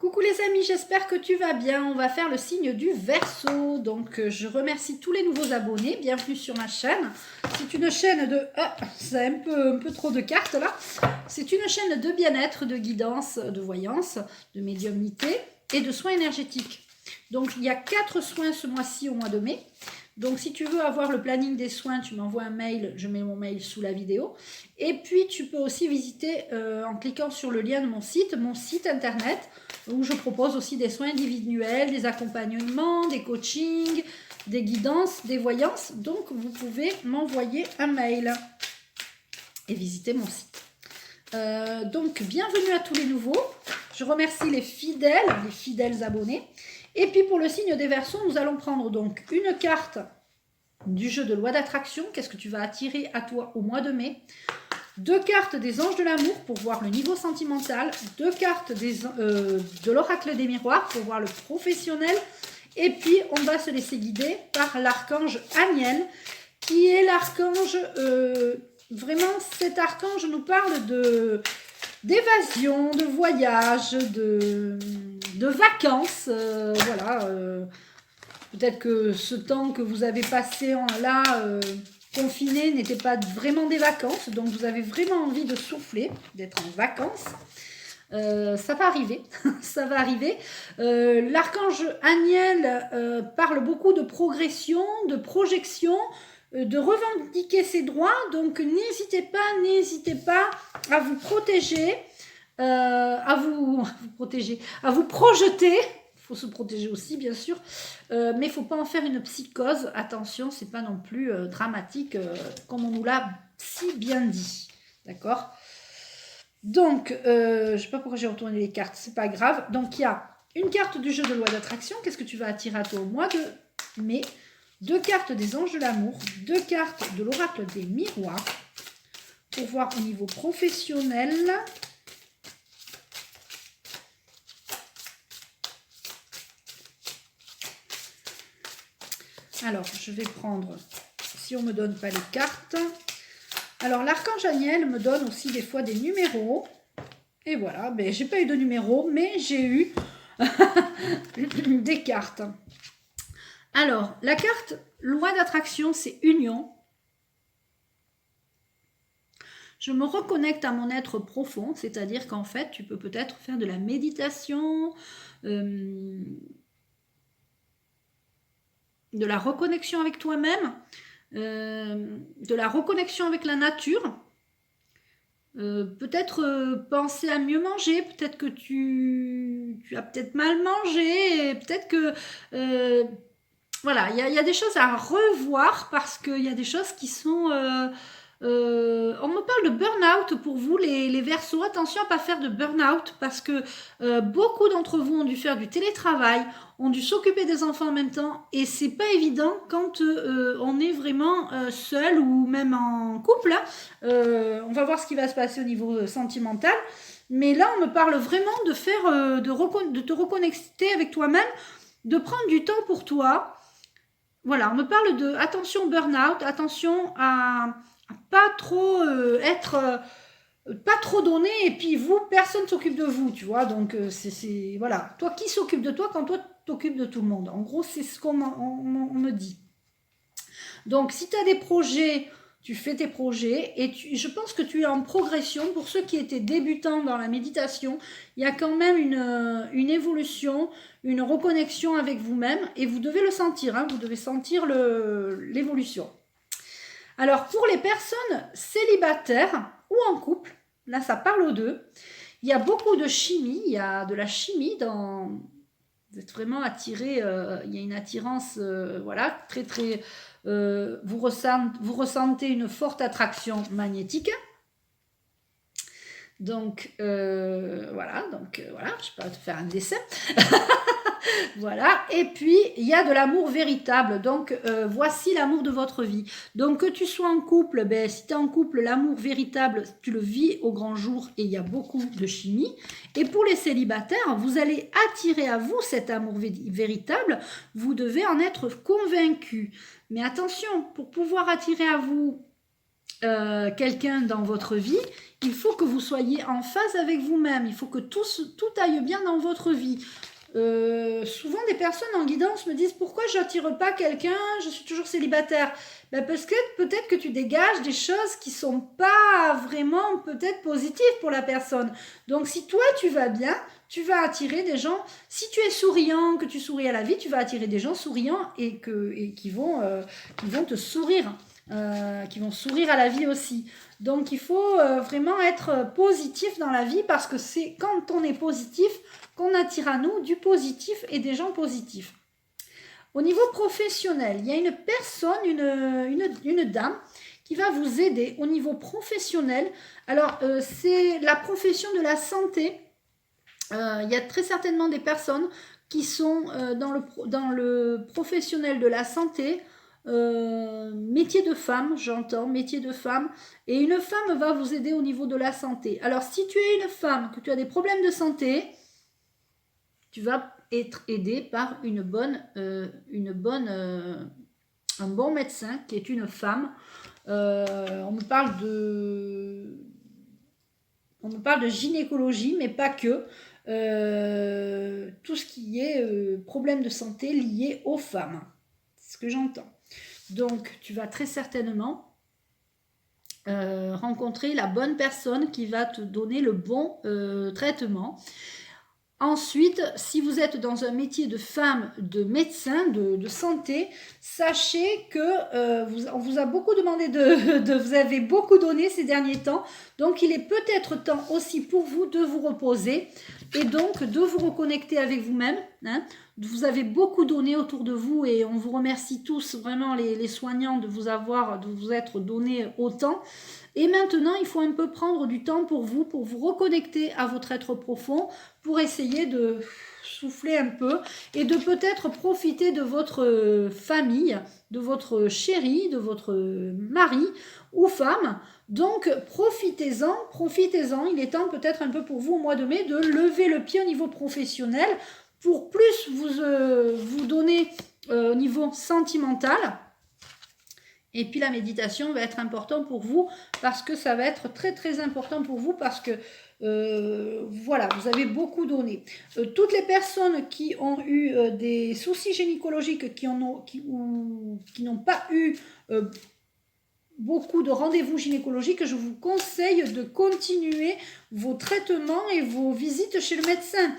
Coucou les amis, j'espère que tu vas bien. On va faire le signe du Verseau. Donc je remercie tous les nouveaux abonnés. Bienvenue sur ma chaîne. C'est une chaîne de... Ah, c'est un peu trop de cartes là. C'est une chaîne de bien-être, de guidance, de voyance, de médiumnité et de soins énergétiques. Donc il y a 4 soins ce mois-ci au mois de mai. Donc si tu veux avoir le planning des soins, tu m'envoies un mail, je mets mon mail sous la vidéo. Et puis tu peux aussi visiter en cliquant sur le lien de mon site internet, où je propose aussi des soins individuels, des accompagnements, des coachings, des guidances, des voyances. Donc vous pouvez m'envoyer un mail et visiter mon site. Donc bienvenue à tous les nouveaux. Je remercie les fidèles abonnés. Et puis pour le signe des Verseaux, nous allons prendre donc une carte du jeu de loi d'attraction. Qu'est-ce que tu vas attirer à toi au mois de mai? 2 cartes des anges de l'amour pour voir le niveau sentimental. 2 cartes de l'oracle des miroirs pour voir le professionnel. Et puis on va se laisser guider par l'archange Aniel, qui est l'archange... vraiment, cet archange nous parle d'évasion, de voyage, de vacances, voilà. Peut-être que ce temps que vous avez passé là, confiné, n'était pas vraiment des vacances, donc vous avez vraiment envie de souffler, d'être en vacances. Ça va arriver, ça va arriver. L'archange Aniel parle beaucoup de progression, de projection, de revendiquer ses droits, donc n'hésitez pas à vous protéger, à vous projeter. Il faut se protéger aussi, bien sûr, mais il ne faut pas en faire une psychose. Attention, c'est pas non plus dramatique, comme on nous l'a si bien dit. D'accord? Donc, je ne sais pas pourquoi j'ai retourné les cartes, c'est pas grave. Donc, il y a une carte du jeu de loi d'attraction. Qu'est-ce que tu vas attirer à toi au mois de mai? 2 cartes des anges de l'amour, 2 cartes de l'oracle des miroirs, pour voir au niveau professionnel. Alors, je vais prendre, si on ne me donne pas les cartes. Alors, l'archange Aniel me donne aussi des fois des numéros. Et voilà, ben, j'ai pas eu de numéros, mais j'ai eu des cartes. Alors, la carte loi d'attraction, c'est union. Je me reconnecte à mon être profond, c'est-à-dire qu'en fait, tu peux peut-être faire de la méditation, de la reconnexion avec toi-même, de la reconnexion avec la nature. Peut-être penser à mieux manger, peut-être que tu as peut-être mal mangé, peut-être que... voilà, il y a des choses à revoir parce qu'il y a des choses qui sont... on me parle de burn-out pour vous, les Verseaux. Attention à ne pas faire de burn-out parce que beaucoup d'entre vous ont dû faire du télétravail, ont dû s'occuper des enfants en même temps et c'est pas évident quand on est vraiment seul ou même en couple. On va voir ce qui va se passer au niveau sentimental. Mais là, on me parle vraiment de faire, de te reconnecter avec toi-même, de prendre du temps pour toi. Voilà, on me parle de attention burn-out, attention à pas trop pas trop donné, et puis vous, personne s'occupe de vous, tu vois, donc c'est voilà, toi qui s'occupe de toi quand toi t'occupes de tout le monde, en gros c'est ce qu'on on me dit. Donc si tu as des projets, tu fais tes projets, et je pense que tu es en progression. Pour ceux qui étaient débutants dans la méditation, il y a quand même une évolution, une reconnexion avec vous-même, et vous devez le sentir, hein, vous devez sentir l'évolution. Alors, pour les personnes célibataires ou en couple, là, ça parle aux deux. Il y a beaucoup de chimie, il y a de la chimie dans... Vous êtes vraiment attirés, il y a une attirance, voilà, très, très... vous ressentez une forte attraction magnétique. Donc, voilà, je ne vais pas te faire un dessin. Voilà, et puis il y a de l'amour véritable, donc voici l'amour de votre vie. Donc que tu sois en couple, ben, si tu es en couple, l'amour véritable, tu le vis au grand jour et il y a beaucoup de chimie. Et pour les célibataires, vous allez attirer à vous cet amour véritable, vous devez en être convaincu. Mais attention, pour pouvoir attirer à vous quelqu'un dans votre vie, il faut que vous soyez en phase avec vous-même. Il faut que tout aille bien dans votre vie. Souvent, des personnes en guidance me disent pourquoi je n'attire pas quelqu'un, je suis toujours célibataire. Ben parce que peut-être que tu dégages des choses qui sont pas vraiment peut-être positives pour la personne. Donc, si toi tu vas bien, tu vas attirer des gens. Si tu es souriant, que tu souris à la vie, tu vas attirer des gens souriants et qui vont te sourire. Qui vont sourire à la vie aussi. Donc il faut vraiment être positif dans la vie parce que c'est quand on est positif qu'on attire à nous du positif et des gens positifs. Au niveau professionnel, il y a une personne, une dame qui va vous aider au niveau professionnel. Alors c'est la profession de la santé. Il y a très certainement des personnes qui sont dans le professionnel de la santé. Métier de femme, j'entends, métier de femme, et une femme va vous aider au niveau de la santé. Alors si tu es une femme, que tu as des problèmes de santé, tu vas être aidé par un bon médecin qui est une femme. On me parle de gynécologie, mais pas que. Tout ce qui est problème de santé lié aux femmes. C'est ce que j'entends. Donc, tu vas très certainement rencontrer la bonne personne qui va te donner le bon traitement. Ensuite, si vous êtes dans un métier de femme, de médecin, de santé, sachez que on vous a beaucoup demandé vous avez beaucoup donné ces derniers temps. Donc, il est peut-être temps aussi pour vous de vous reposer et donc de vous reconnecter avec vous-même. Hein. Vous avez beaucoup donné autour de vous et on vous remercie tous, vraiment les soignants, de vous être donné autant. Et maintenant, il faut un peu prendre du temps pour vous reconnecter à votre être profond, pour essayer de souffler un peu et de peut-être profiter de votre famille, de votre chéri, de votre mari ou femme. Donc, profitez-en. Il est temps peut-être un peu pour vous au mois de mai de lever le pied au niveau professionnel pour plus vous donner au niveau sentimental. Et puis la méditation va être importante pour vous parce que ça va être très très important pour vous parce que voilà, vous avez beaucoup donné. Toutes les personnes qui ont eu des soucis gynécologiques, qui n'ont pas eu beaucoup de rendez-vous gynécologiques, je vous conseille de continuer vos traitements et vos visites chez le médecin.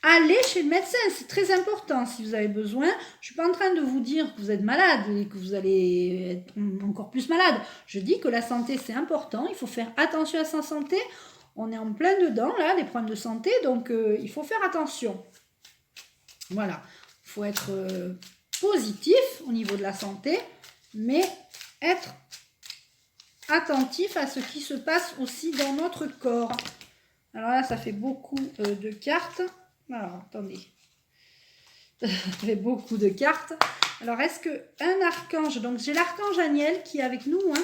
Allez chez le médecin, c'est très important si vous avez besoin. Je ne suis pas en train de vous dire que vous êtes malade et que vous allez être encore plus malade. Je dis que la santé, c'est important. Il faut faire attention à sa santé. On est en plein dedans, là, des problèmes de santé. Donc, il faut faire attention. Voilà. Il faut être positif au niveau de la santé, mais être attentif à ce qui se passe aussi dans notre corps. Alors là, ça fait beaucoup de cartes. Alors, attendez. Ça fait beaucoup de cartes. Alors, est-ce qu'un archange... Donc, j'ai l'archange Aniel qui est avec nous. Hein.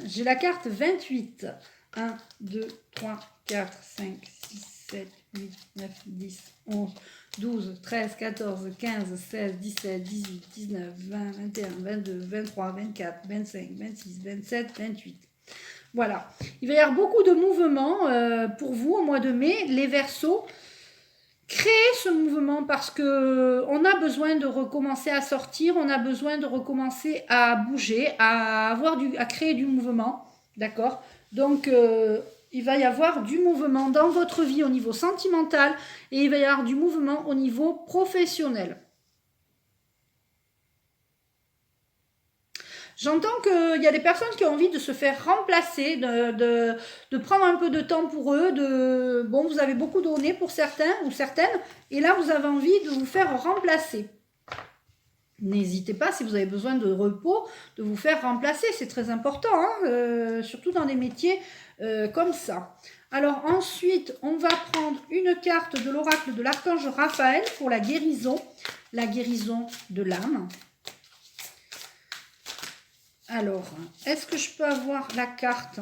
J'ai la carte 28. 1, 2, 3, 4, 5, 6, 7, 8, 9, 10, 11, 12, 13, 14, 15, 16, 17, 18, 19, 20, 21, 22, 23, 24, 25, 26, 27, 28. Voilà, il va y avoir beaucoup de mouvements pour vous au mois de mai, les Verseaux. Créez ce mouvement parce qu'on a besoin de recommencer à sortir, on a besoin de recommencer à bouger, à créer du mouvement, d'accord? Donc, il va y avoir du mouvement dans votre vie au niveau sentimental et il va y avoir du mouvement au niveau professionnel. J'entends qu'il y a des personnes qui ont envie de se faire remplacer, de prendre un peu de temps pour eux. Bon, vous avez beaucoup donné pour certains ou certaines, et là, vous avez envie de vous faire remplacer. N'hésitez pas, si vous avez besoin de repos, de vous faire remplacer. C'est très important, hein, surtout dans des métiers comme ça. Alors ensuite, on va prendre une carte de l'oracle de l'archange Raphaël pour la guérison de l'âme. Alors, est-ce que je peux avoir la carte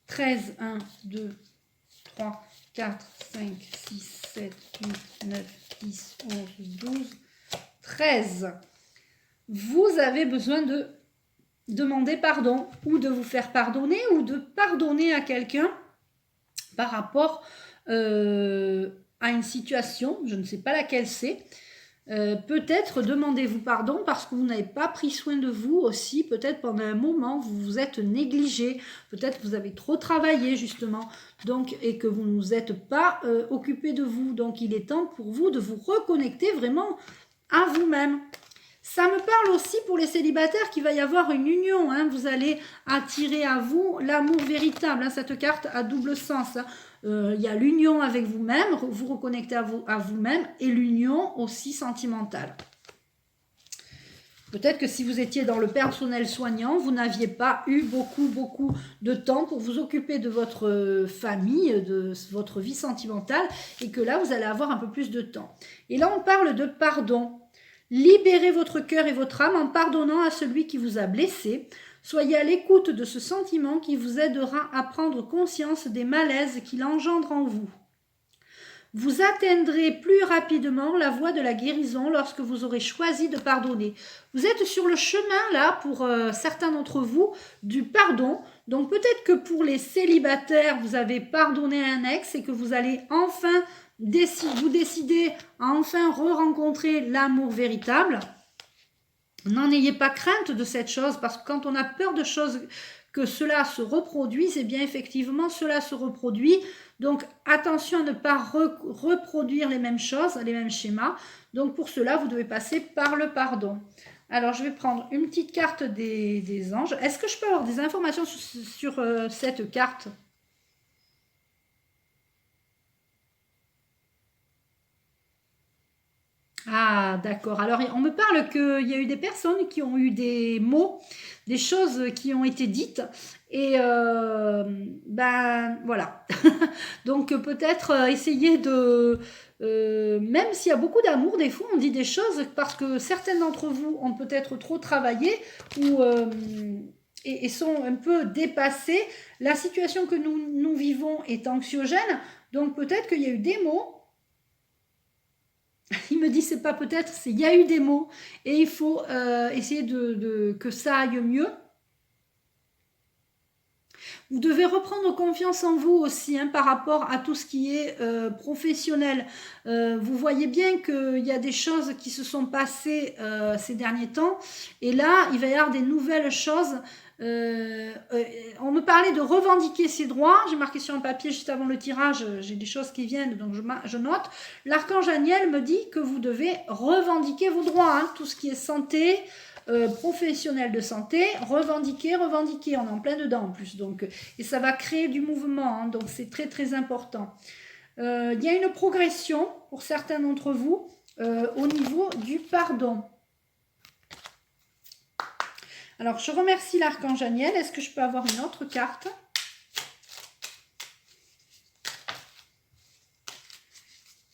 13, 1, 2, 3, 4, 5, 6, 7, 8, 9, 10, 11, 12, 13. vous avez besoin de demander pardon ou de vous faire pardonner ou de pardonner à quelqu'un par rapport à une situation, je ne sais pas laquelle c'est. Peut-être demandez-vous pardon parce que vous n'avez pas pris soin de vous aussi, peut-être pendant un moment vous vous êtes négligé, peut-être que vous avez trop travaillé justement, donc, et que vous ne vous êtes pas occupé de vous, donc il est temps pour vous de vous reconnecter vraiment à vous-même. Ça me parle aussi pour les célibataires qu'il va y avoir une union, hein. Vous allez attirer à vous l'amour véritable, hein. Cette carte a double sens, hein. Il y a l'union avec vous-même, vous reconnectez à vous-même, et l'union aussi sentimentale. Peut-être que si vous étiez dans le personnel soignant, vous n'aviez pas eu beaucoup de temps pour vous occuper de votre famille, de votre vie sentimentale, et que là, vous allez avoir un peu plus de temps. Et là, on parle de pardon. Libérez votre cœur et votre âme en pardonnant à celui qui vous a blessé. Soyez à l'écoute de ce sentiment qui vous aidera à prendre conscience des malaises qu'il engendre en vous. Vous atteindrez plus rapidement la voie de la guérison lorsque vous aurez choisi de pardonner. Vous êtes sur le chemin, là, pour certains d'entre vous, du pardon. Donc peut-être que pour les célibataires, vous avez pardonné à un ex et que vous allez enfin vous décider à enfin re-rencontrer l'amour véritable. N'en ayez pas crainte de cette chose, parce que quand on a peur de choses, que cela se reproduise, et bien effectivement cela se reproduit. Donc attention à ne pas reproduire les mêmes choses, les mêmes schémas. Donc pour cela, vous devez passer par le pardon. Alors je vais prendre une petite carte des anges. Est-ce que je peux avoir des informations sur cette carte ? Ah, d'accord. Alors, on me parle qu'il y a eu des personnes qui ont eu des mots, des choses qui ont été dites. Et ben voilà. Donc, peut-être essayer de... même s'il y a beaucoup d'amour, des fois, on dit des choses parce que certains d'entre vous ont peut-être trop travaillé ou... et sont un peu dépassés. La situation que nous vivons est anxiogène. Donc, peut-être qu'il y a eu des mots. Il me dit c'est pas peut-être, c'est il y a eu des mots et il faut essayer que ça aille mieux. Vous devez reprendre confiance en vous aussi, hein, par rapport à tout ce qui est professionnel. Vous voyez bien qu'il y a des choses qui se sont passées ces derniers temps et là il va y avoir des nouvelles choses. On me parlait de revendiquer ses droits. J'ai marqué sur un papier juste avant le tirage, j'ai des choses qui viennent, donc je note. L'archange Aniel me dit que vous devez revendiquer vos droits, hein, tout ce qui est santé, professionnel de santé, revendiquer, on est en plein dedans en plus, donc, et ça va créer du mouvement, hein, donc c'est très important. Il y a une progression pour certains d'entre vous au niveau du pardon. Alors, je remercie l'archange Aniel. Est-ce que je peux avoir une autre carte ?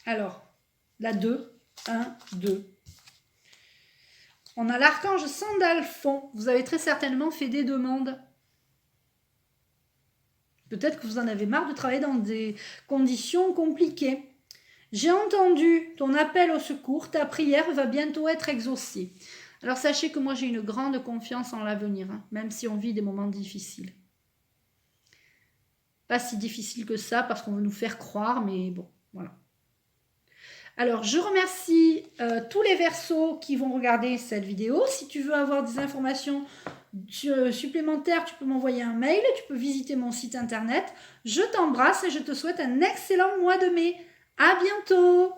Alors, la 2, 1, 2. On a l'archange Sandalphon. Vous avez très certainement fait des demandes. Peut-être que vous en avez marre de travailler dans des conditions compliquées. J'ai entendu ton appel au secours. Ta prière va bientôt être exaucée. Alors sachez que moi j'ai une grande confiance en l'avenir, hein, même si on vit des moments difficiles. Pas si difficile que ça parce qu'on veut nous faire croire, mais bon, voilà. Alors je remercie tous les Verseaux qui vont regarder cette vidéo. Si tu veux avoir des informations supplémentaires, tu peux m'envoyer un mail, tu peux visiter mon site internet. Je t'embrasse et je te souhaite un excellent mois de mai. À bientôt!